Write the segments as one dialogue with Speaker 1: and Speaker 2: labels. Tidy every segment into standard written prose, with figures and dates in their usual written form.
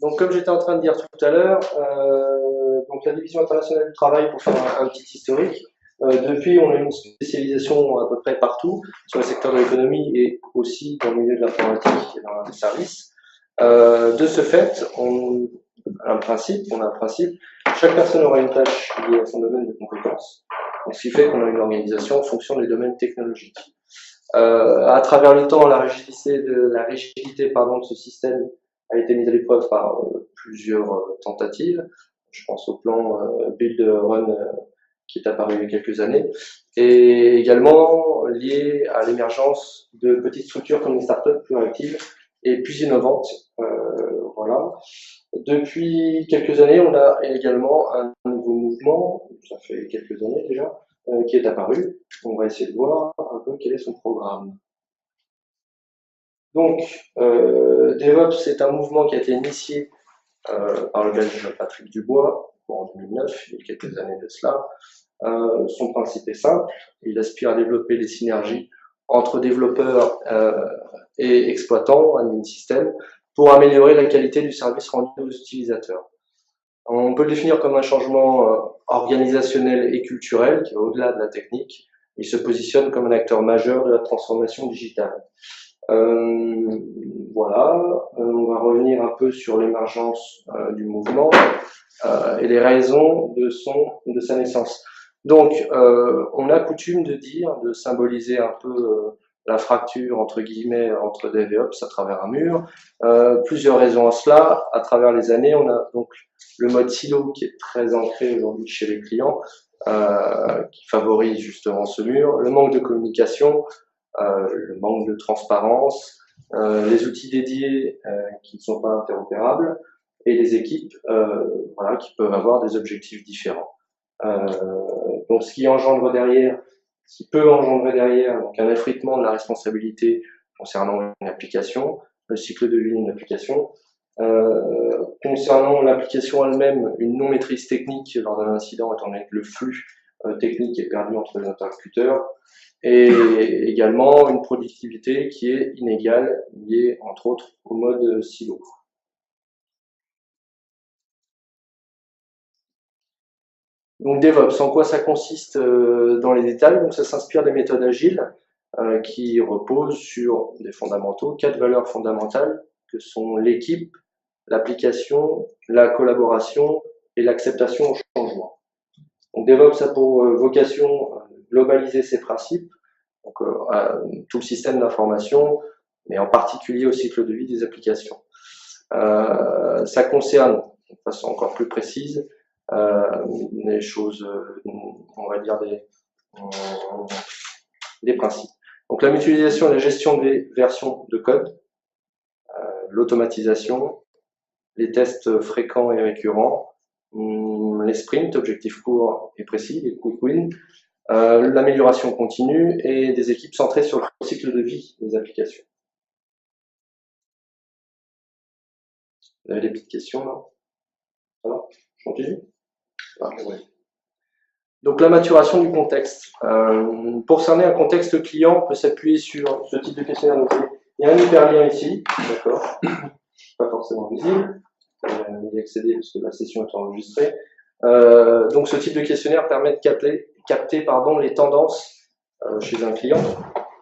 Speaker 1: Donc, comme j'étais en train de dire tout à l'heure, donc la division internationale du travail, pour faire un petit historique, depuis, on a une spécialisation à peu près partout, sur le secteur de l'économie et aussi dans le milieu de l'informatique et dans les services. De ce fait, on a un principe, chaque personne aura une tâche liée à son domaine de compétences, donc, ce qui fait qu'on a une organisation en fonction des domaines technologiques. À travers le temps, la rigidité de ce système a été mise à l'épreuve par plusieurs tentatives. Je pense au plan Build Run qui est apparu il y a quelques années, et également lié à l'émergence de petites structures comme les startups plus réactives et plus innovantes. Voilà. Depuis quelques années, on a également un nouveau mouvement, ça fait quelques années déjà, qui est apparu. On va essayer de voir un peu quel est son programme. Donc, DevOps, c'est un mouvement qui a été initié par le Belge Patrick Dubois en 2009, il y a quelques années de cela. Son principe est simple, il aspire à développer des synergies entre développeurs et exploitants, admin système, pour améliorer la qualité du service rendu aux utilisateurs. On peut le définir comme un changement organisationnel et culturel qui va au-delà de la technique. Il se positionne comme un acteur majeur de la transformation digitale. Voilà, on va revenir un peu sur l'émergence du mouvement et les raisons de sa naissance. Donc, on a coutume de dire, de symboliser un peu la fracture entre guillemets entre Dev et Ops à travers un mur. Plusieurs raisons à cela. À travers les années, on a donc le mode silo qui est très ancré aujourd'hui chez les clients, qui favorise justement ce mur. Le manque de communication, le manque de transparence, les outils dédiés qui ne sont pas interopérables et les équipes voilà, qui peuvent avoir des objectifs différents. Donc ce qui peut engendrer derrière donc un effritement de la responsabilité concernant une application, le cycle de vie d'une application, concernant l'application elle-même, une non-maîtrise technique lors d'un incident étant donné que le flux technique est perdu entre les interlocuteurs, et également une productivité qui est inégale, liée entre autres au mode silo. Donc DevOps, en quoi ça consiste dans les détails? Donc ça s'inspire des méthodes agiles qui reposent sur des fondamentaux, 4 valeurs fondamentales que sont l'équipe, l'application, la collaboration et l'acceptation au changement. Donc DevOps a pour vocation de globaliser ces principes, donc tout le système d'information, mais en particulier au cycle de vie des applications. Ça concerne, de façon encore plus précise, des choses, on va dire des principes. Donc la mutualisation et la gestion des versions de code, l'automatisation, les tests fréquents et récurrents, les sprints, objectifs courts et précis, les quick wins, l'amélioration continue et des équipes centrées sur le cycle de vie des applications. Vous avez des petites questions là? Ça va? Je continue? Ah, ouais. Donc la maturation du contexte. Pour cerner un contexte client, on peut s'appuyer sur ce type de questionnaire. Donc, il y a un hyperlien ici, d'accord, pas forcément visible, y accéder parce que la session est enregistrée. Donc ce type de questionnaire permet de capter les tendances chez un client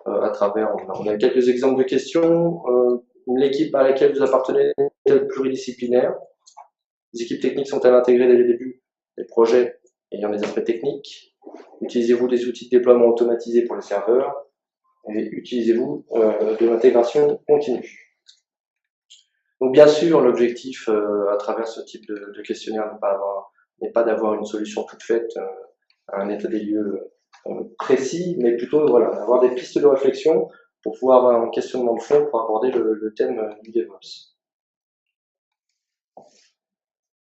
Speaker 1: à travers, on a quelques exemples de questions. L'équipe à laquelle vous appartenez est pluridisciplinaire. Les équipes techniques sont-elles intégrées dès le début des projets ayant des aspects techniques? Utilisez-vous des outils de déploiement automatisés pour les serveurs? Et utilisez-vous de l'intégration continue? Donc bien sûr, l'objectif à travers ce type de questionnaire n'est pas d'avoir une solution toute faite, un état des lieux précis, mais plutôt voilà, d'avoir des pistes de réflexion pour pouvoir avoir un questionnement de fond pour aborder le thème du DevOps.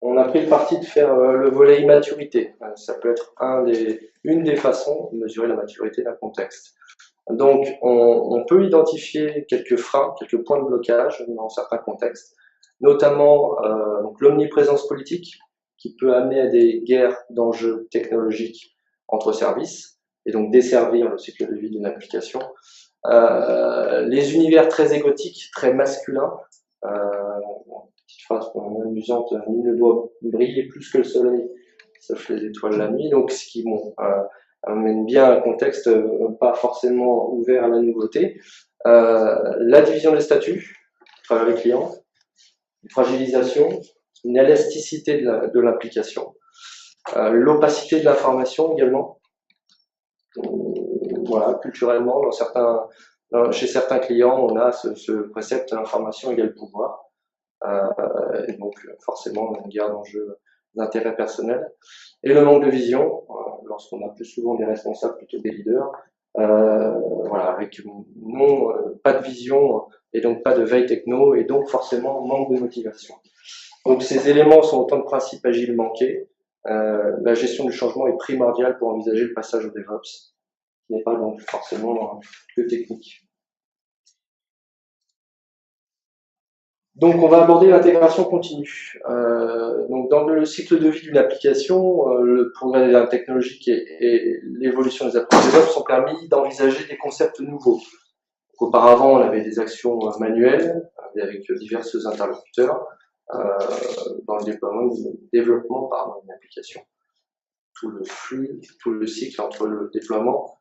Speaker 1: On a pris le parti de faire le volet immaturité. Ça peut être une des façons de mesurer la maturité d'un contexte. Donc, on peut identifier quelques freins, quelques points de blocage dans certains contextes, notamment l'omniprésence politique, qui peut amener à des guerres d'enjeux technologiques entre services, et donc desservir le cycle de vie d'une application. Les univers très égotiques, très masculins, petite phrase amusante, nul ne doit briller plus que le soleil, sauf les étoiles la nuit. Donc, ce qui amène bien un contexte pas forcément ouvert à la nouveauté. La division des statuts à travers les clients, une fragilisation, une élasticité de l'application, l'opacité de l'information également. Voilà, culturellement, chez certains clients, on a ce précepte l'information égale pouvoir. Et donc, forcément, on a une guerre d'enjeux d'intérêt personnel. Et le manque de vision, lorsqu'on a plus souvent des responsables plutôt que des leaders, voilà, avec pas de vision et donc pas de veille techno et donc forcément manque de motivation. Donc ces éléments sont autant de principes agiles manqués. La gestion du changement est primordiale pour envisager le passage au DevOps, qui n'est pas donc forcément que technique. Donc, on va aborder l'intégration continue. Donc, dans le cycle de vie d'une application, le progrès de la technologie et l'évolution des approches DevOps ont permis d'envisager des concepts nouveaux. Donc, auparavant, on avait des actions manuelles avec divers interlocuteurs dans le développement d'une application. Tout le flux, tout le cycle entre le développement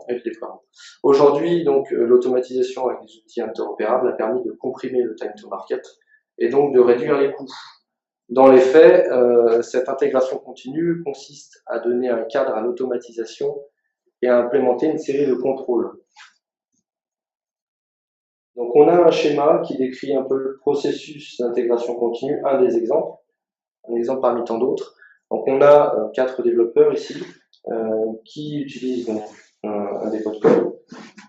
Speaker 1: et le déploiement. Aujourd'hui, donc, l'automatisation avec des outils interopérables a permis de comprimer le time to market et donc de réduire les coûts. Dans les faits, cette intégration continue consiste à donner un cadre à l'automatisation et à implémenter une série de contrôles. Donc, on a un schéma qui décrit un peu le processus d'intégration continue, un exemple parmi tant d'autres. Donc, on a 4 développeurs ici qui utilisent un dépôt de code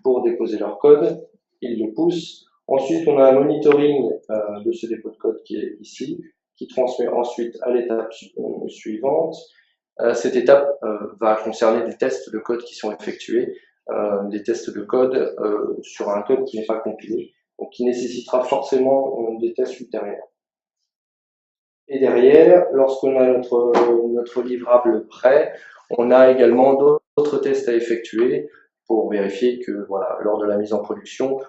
Speaker 1: pour déposer leur code, ils le poussent. Ensuite, on a un monitoring de ce dépôt de code qui est ici, qui transmet ensuite à l'étape suivante. Cette étape va concerner des tests de code qui sont effectués, des tests de code sur un code qui n'est pas compilé, donc qui nécessitera forcément des tests ultérieurs. Et derrière, lorsqu'on a notre livrable prêt, on a également d'autres tests à effectuer pour vérifier que, voilà, lors de la mise en production,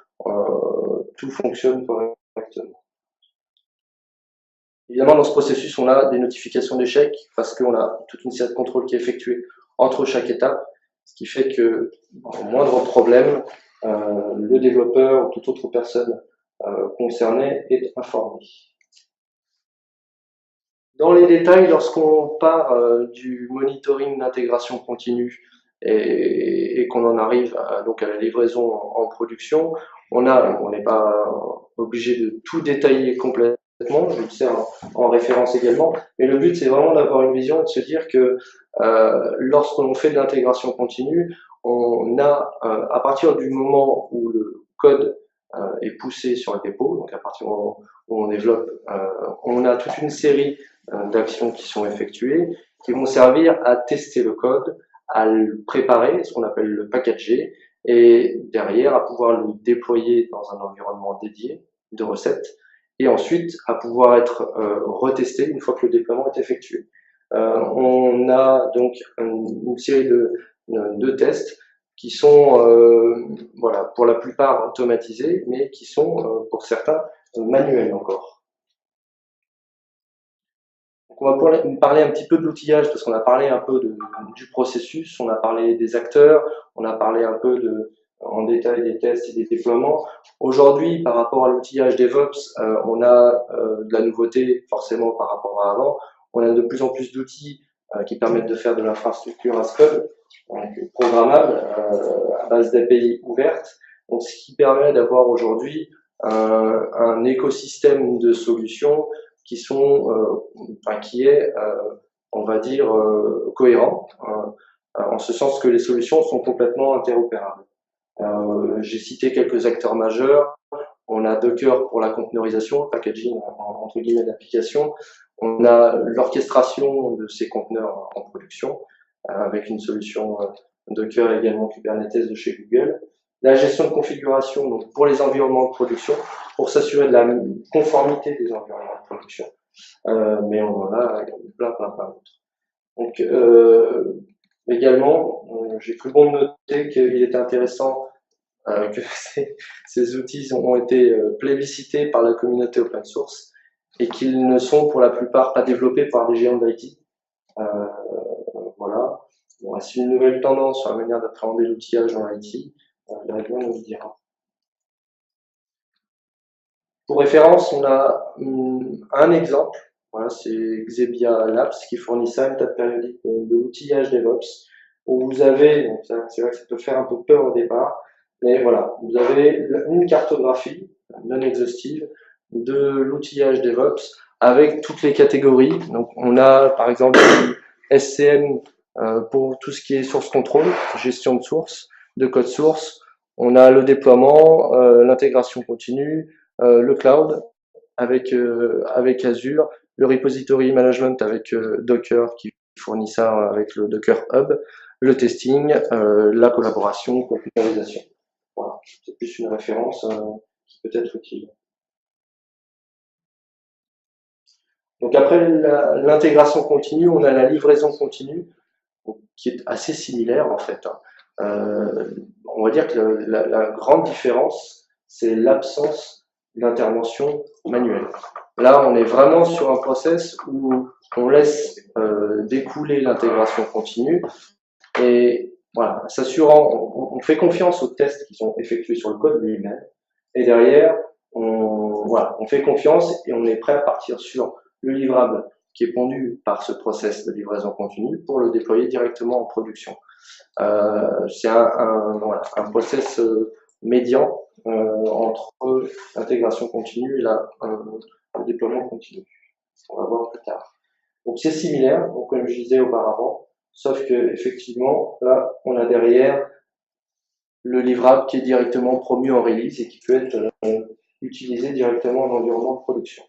Speaker 1: tout fonctionne correctement. Évidemment, dans ce processus, on a des notifications d'échec parce qu'on a toute une série de contrôles qui est effectuée entre chaque étape, ce qui fait que, au moindre problème, le développeur ou toute autre personne concernée est informée. Dans les détails, lorsqu'on part du monitoring d'intégration continue et qu'on en arrive donc à la livraison en production, on n'est pas obligé de tout détailler complètement, je le sais en référence également, mais le but c'est vraiment d'avoir une vision et de se dire que lorsqu'on fait de l'intégration continue, on a à partir du moment où le code est poussé sur le dépôt, donc à partir du moment où on développe, on a toute une série d'actions qui sont effectuées, qui vont servir à tester le code, à le préparer, ce qu'on appelle le packager, et derrière à pouvoir le déployer dans un environnement dédié de recettes, et ensuite à pouvoir être retesté une fois que le déploiement est effectué. On a donc une série de tests qui sont voilà, pour la plupart automatisés, mais qui sont pour certains manuels encore. On va parler un petit peu de l'outillage parce qu'on a parlé un peu du processus, on a parlé des acteurs, on a parlé un peu en détail des tests et des déploiements. Aujourd'hui, par rapport à l'outillage DevOps, on a de la nouveauté forcément par rapport à avant. On a de plus en plus d'outils qui permettent de faire de l'infrastructure as code, donc programmable à base d'API ouvertes. Donc, ce qui permet d'avoir aujourd'hui un écosystème de solutions qui est, on va dire, cohérent, en ce sens que les solutions sont complètement interopérables. J'ai cité quelques acteurs majeurs. On a Docker pour la conteneurisation, packaging entre guillemets d'application. On a l'orchestration de ces conteneurs en production avec une solution Docker et également Kubernetes de chez Google. La gestion de configuration donc pour les environnements de production, pour s'assurer de la conformité des environnements de production. Mais on en a plein d'autres. Donc, également, j'ai cru bon de noter qu'il était intéressant que ces outils ont été plébiscités par la communauté open source et qu'ils ne sont pour la plupart pas développés par des géants d'IT. Voilà. Bon, c'est une nouvelle tendance sur la manière d'appréhender l'outillage dans l'IT. L'Adrien nous le dira. Pour référence, on a un exemple. Voilà, c'est Xebia Labs qui fournit ça, une table périodique de l'outillage DevOps, où vous avez, donc c'est vrai que ça peut faire un peu peur au départ, mais voilà, vous avez une cartographie non exhaustive de l'outillage DevOps avec toutes les catégories. Donc on a par exemple SCM pour tout ce qui est source control, gestion de source, de code source. On a le déploiement, l'intégration continue, le cloud avec Azure, le repository management avec Docker qui fournit ça avec le Docker Hub, le testing, la collaboration, containerisation. Voilà, c'est plus une référence qui peut être utile. Donc après l'intégration continue, on a la livraison continue, qui est assez similaire en fait. On va dire que la grande différence, c'est l'absence d'intervention manuelle. Là, on est vraiment sur un process où on laisse découler l'intégration continue et voilà, s'assurant, on fait confiance aux tests qui sont effectués sur le code lui-même et derrière, on fait confiance et on est prêt à partir sur le livrable qui est pondu par ce process de livraison continue pour le déployer directement en production. C'est un process médian entre l'intégration continue et le déploiement continu. On va voir plus tard. Donc c'est similaire, donc, comme je disais auparavant, sauf que effectivement, là, on a derrière le livrable qui est directement promu en release et qui peut être utilisé directement en environnement de production.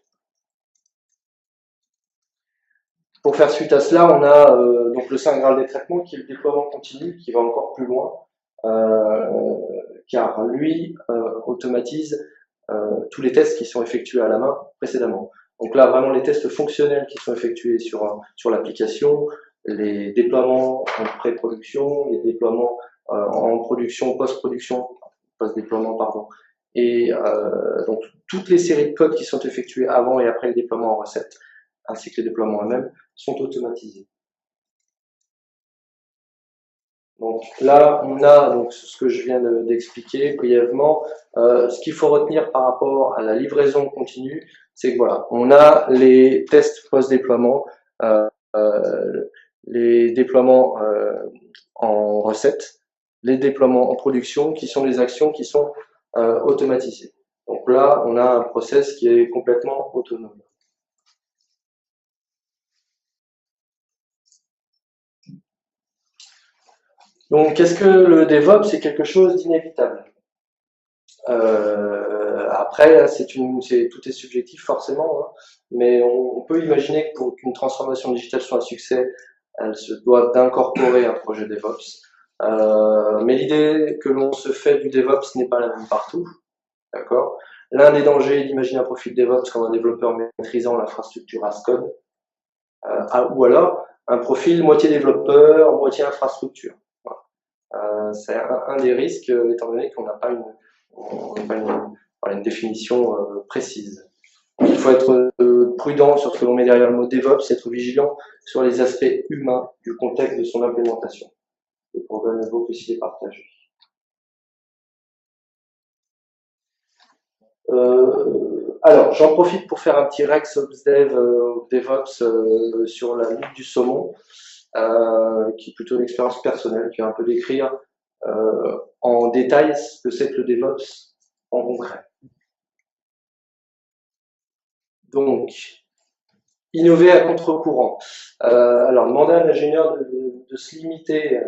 Speaker 1: Pour faire suite à cela, on a donc le Saint Graal des traitements qui est le déploiement continu, qui va encore plus loin, car lui automatise tous les tests qui sont effectués à la main précédemment. Donc là, vraiment les tests fonctionnels qui sont effectués sur l'application, les déploiements en pré-production, les déploiements en production, post-production, post-déploiement, pardon, et donc toutes les séries de codes qui sont effectuées avant et après le déploiement en recette, ainsi que les déploiements eux-mêmes, sont automatisés. Donc là, on a donc ce que je viens d'expliquer brièvement. Ce qu'il faut retenir par rapport à la livraison continue, c'est que voilà, on a les tests post-déploiement, les déploiements en recette, les déploiements en production, qui sont des actions qui sont automatisées. Donc là, on a un process qui est complètement autonome. Donc, qu'est-ce que le DevOps? C'est quelque chose d'inévitable. Après, tout est subjectif forcément, hein, mais on peut imaginer que pour qu'une transformation digitale soit un succès, elle se doit d'incorporer un projet DevOps. Mais l'idée que l'on se fait du DevOps n'est pas la même partout, d'accord? L'un des dangers est d'imaginer un profil DevOps comme un développeur maîtrisant l'infrastructure as code, ou alors un profil moitié développeur, moitié infrastructure. C'est un des risques, étant donné qu'on n'a pas une définition précise. Donc, il faut être prudent sur ce que l'on met derrière le mot DevOps, être vigilant sur les aspects humains du contexte de son implémentation. Et pour de nouveau aussi les partager. Alors, j'en profite pour faire un petit Rex OpsDev DevOps sur la lutte du saumon, qui est plutôt une expérience personnelle, qui va un peu décrire en détail ce que c'est que le DevOps en concret. Donc, innover à contre-courant. Alors, demander à l'ingénieur de se limiter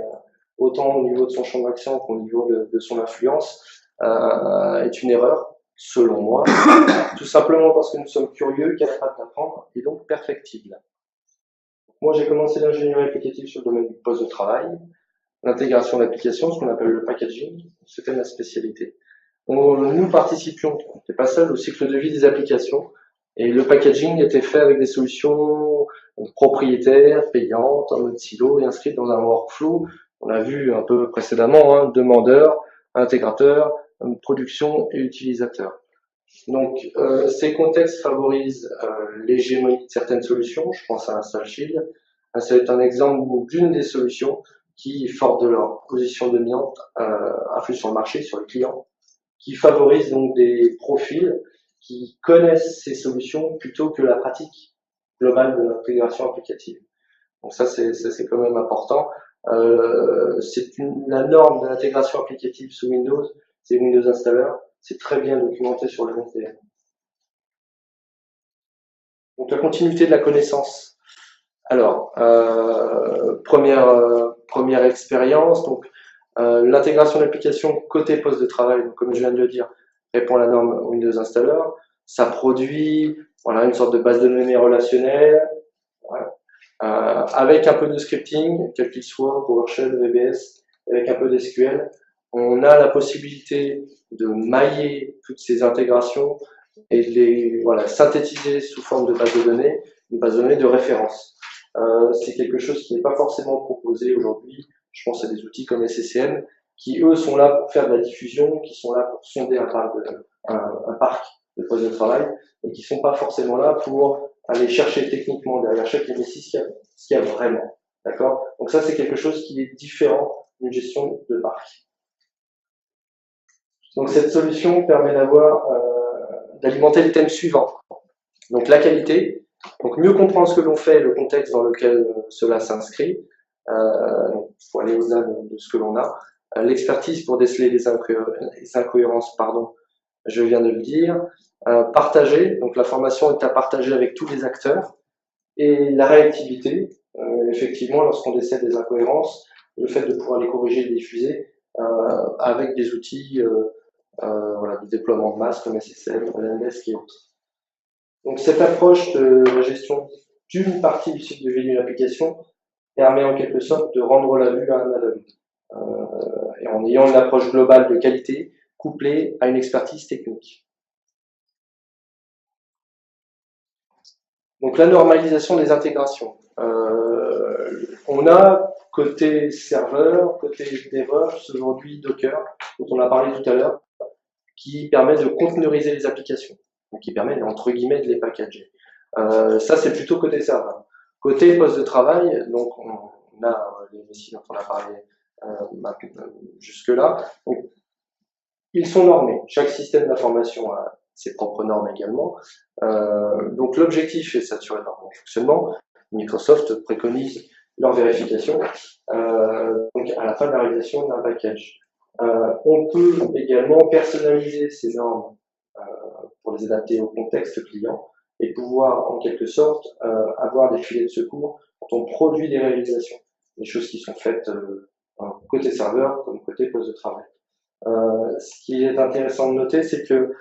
Speaker 1: autant au niveau de son champ d'action qu'au niveau de son influence est une erreur, selon moi, tout simplement parce que nous sommes curieux, capables d'apprendre et donc perfectibles. Moi, j'ai commencé l'ingénierie applicative sur le domaine du poste de travail, l'intégration d'applications, ce qu'on appelle le packaging, c'était ma spécialité. Nous participions, on n'était pas seul, au cycle de vie des applications, et le packaging était fait avec des solutions propriétaires, payantes, en mode silo et inscrites dans un workflow. On a vu un peu précédemment, demandeur, intégrateur, production et utilisateur. Donc, ces contextes favorisent l'hégémonie de certaines solutions. Je pense à InstallShield. C'est un exemple d'une des solutions qui, forte de leur position dominante, influe sur le marché, sur les clients, qui favorise donc des profils qui connaissent ces solutions plutôt que la pratique globale de l'intégration applicative. Donc ça, c'est quand même important. La norme de l'intégration applicative sous Windows, c'est Windows Installer. C'est très bien documenté sur le NTM. Donc la continuité de la connaissance. Alors, première expérience, donc l'intégration d'applications côté poste de travail, donc, comme je viens de le dire, répond à la norme Windows Installer. Ça produit une sorte de base de données relationnelle, avec un peu de scripting, quel qu'il soit, PowerShell, VBS, avec un peu d'SQL. On a la possibilité de mailler toutes ces intégrations et de les synthétiser sous forme de base de données, une base de données de référence. C'est quelque chose qui n'est pas forcément proposé aujourd'hui. Je pense à des outils comme SCCM qui, eux, sont là pour faire de la diffusion, qui sont là pour sonder un parc de postes de travail, et qui ne sont pas forcément là pour aller chercher techniquement derrière chaque MSI ce qu'il y a vraiment. D'accord? Donc ça, c'est quelque chose qui est différent d'une gestion de parc. Donc cette solution permet d'alimenter le thème suivant. Donc la qualité, donc mieux comprendre ce que l'on fait et le contexte dans lequel cela s'inscrit. Il faut aller au-delà de ce que l'on a. L'expertise pour déceler les incohérences, je viens de le dire. Partager, donc la formation est à partager avec tous les acteurs. Et la réactivité, effectivement, lorsqu'on décèle des incohérences, le fait de pouvoir les corriger et les diffuser avec des outils de déploiement de masse comme SSL, LMS et autres. Donc cette approche de la gestion d'une partie du cycle de vie d'une application permet en quelque sorte de rendre la vue à un aveugle. Et en ayant une approche globale de qualité couplée à une expertise technique. Donc la normalisation des intégrations. On a côté serveur, côté DevOps, aujourd'hui Docker, dont on a parlé tout à l'heure, qui permet de containeriser les applications, donc qui permet entre guillemets de les packager. Ça c'est plutôt côté serveur. Côté poste de travail, donc on a les MSI dont on a parlé jusque-là. Donc, ils sont normés. Chaque système d'information a ses propres normes également. Donc l'objectif est de s'assurer de leur bon fonctionnement. Microsoft préconise leur vérification donc à la fin de la réalisation d'un package. On peut également personnaliser ces normes pour les adapter au contexte client et pouvoir en quelque sorte avoir des filets de secours quand on produit des réalisations, des choses qui sont faites côté serveur comme côté poste de travail. Ce qui est intéressant de noter, c'est que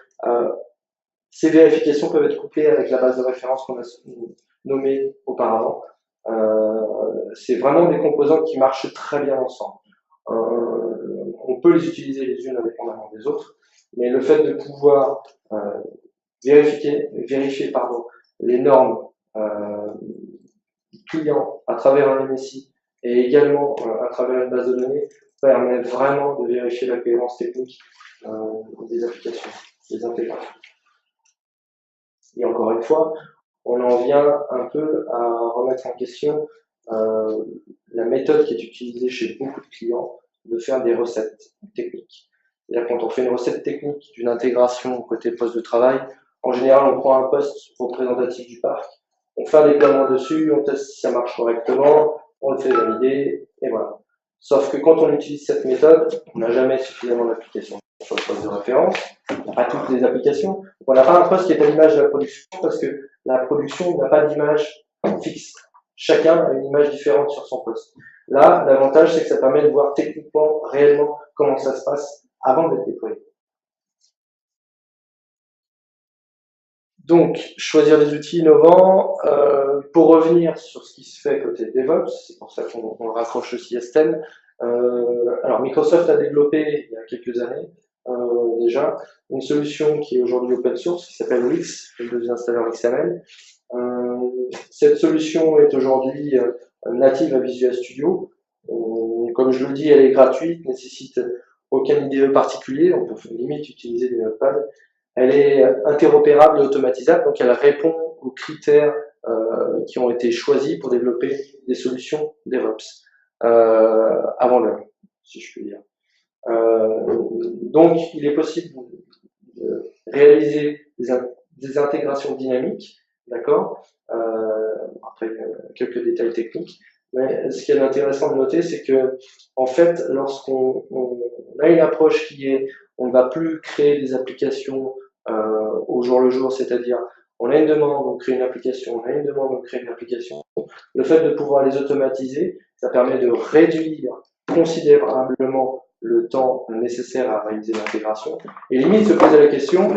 Speaker 1: ces vérifications peuvent être couplées avec la base de référence qu'on a nommée auparavant. C'est vraiment des composantes qui marchent très bien ensemble. On peut les utiliser les unes indépendamment des autres, mais le fait de pouvoir vérifier les normes clients à travers un MSI et également à travers une base de données permet vraiment de vérifier la cohérence technique des applications, des intégrations. Et encore une fois, on en vient un peu à remettre en question la méthode qui est utilisée chez beaucoup de clients de faire des recettes techniques. C'est-à-dire quand on fait une recette technique d'une intégration côté poste de travail, en général on prend un poste représentatif du parc, on fait un déploiement dessus, on teste si ça marche correctement, on le fait valider, et voilà. Sauf que quand on utilise cette méthode, on n'a jamais suffisamment d'applications sur le poste de référence, on n'a pas toutes les applications, on n'a pas un poste qui est à l'image de la production parce que la production n'a pas d'image fixe. Chacun a une image différente sur son poste. Là, l'avantage, c'est que ça permet de voir techniquement, réellement, comment ça se passe avant d'être déployé. Donc, choisir des outils innovants. Pour revenir sur ce qui se fait côté DevOps, c'est pour ça qu'on le raccroche aussi à STEM. Alors, Microsoft a développé, il y a quelques années, déjà, une solution qui est aujourd'hui open source, qui s'appelle Wix, le installeur XML. Cette solution est aujourd'hui native à Visual Studio. Comme je le dis, elle est gratuite, nécessite aucun IDE particulier, on peut limite utiliser des notepads. Elle est interopérable et automatisable, donc elle répond aux critères qui ont été choisis pour développer des solutions DevOps avant l'heure, si je puis dire. Donc, il est possible de réaliser des intégrations dynamiques, d'accord. Après, quelques détails techniques. Mais ce qui est intéressant de noter, c'est que, en fait, lorsqu'on a une approche qui est, on ne va plus créer des applications au jour le jour, c'est-à-dire, on a une demande, on crée une application, on a une demande, on crée une application. Le fait de pouvoir les automatiser, ça permet de réduire considérablement le temps nécessaire à réaliser l'intégration. Et limite se poser la question,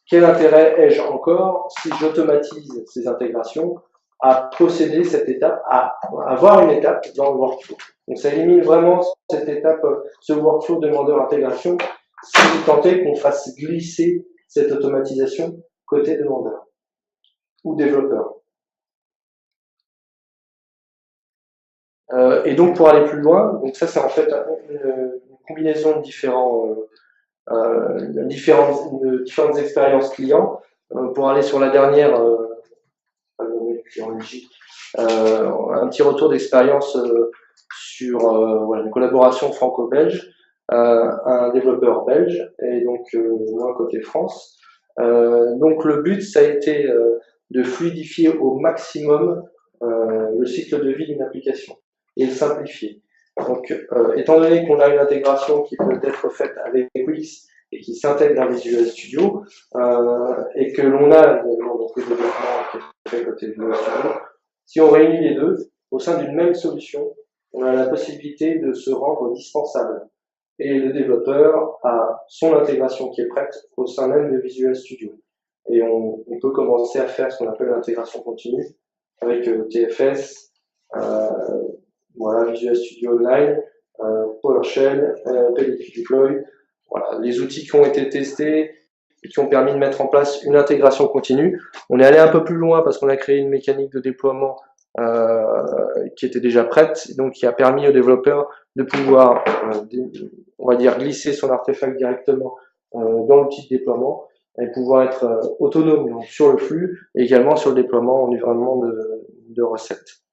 Speaker 1: quel intérêt ai-je encore si j'automatise ces intégrations à posséder cette étape, à avoir une étape dans le workflow. Donc ça élimine vraiment cette étape, ce workflow demandeur intégration, si vous tentez qu'on fasse glisser cette automatisation côté demandeur ou développeur. Et donc pour aller plus loin, donc ça c'est en fait une combinaison de différentes expériences clients. Pour aller sur la dernière, un petit retour d'expérience sur voilà, une collaboration franco-belge, un développeur belge et donc moi côté France. Donc le but ça a été de fluidifier au maximum le cycle de vie d'une application et le simplifier. Donc, étant donné qu'on a une intégration qui peut être faite avec Wix et qui s'intègre dans Visual Studio, et que l'on a donc le développement qui est fait côté Visual Studio, si on réunit les deux au sein d'une même solution, on a la possibilité de se rendre dispensable. Et le développeur a son intégration qui est prête au sein même de Visual Studio. Et on peut commencer à faire ce qu'on appelle l'intégration continue avec TFS, voilà, Visual Studio Online, PowerShell, PDQ Deploy, voilà, les outils qui ont été testés et qui ont permis de mettre en place une intégration continue. On est allé un peu plus loin parce qu'on a créé une mécanique de déploiement qui était déjà prête, donc qui a permis aux développeurs de pouvoir, on va dire, glisser son artefact directement dans l'outil de déploiement et pouvoir être autonome donc, sur le flux et également sur le déploiement en environnement de recettes.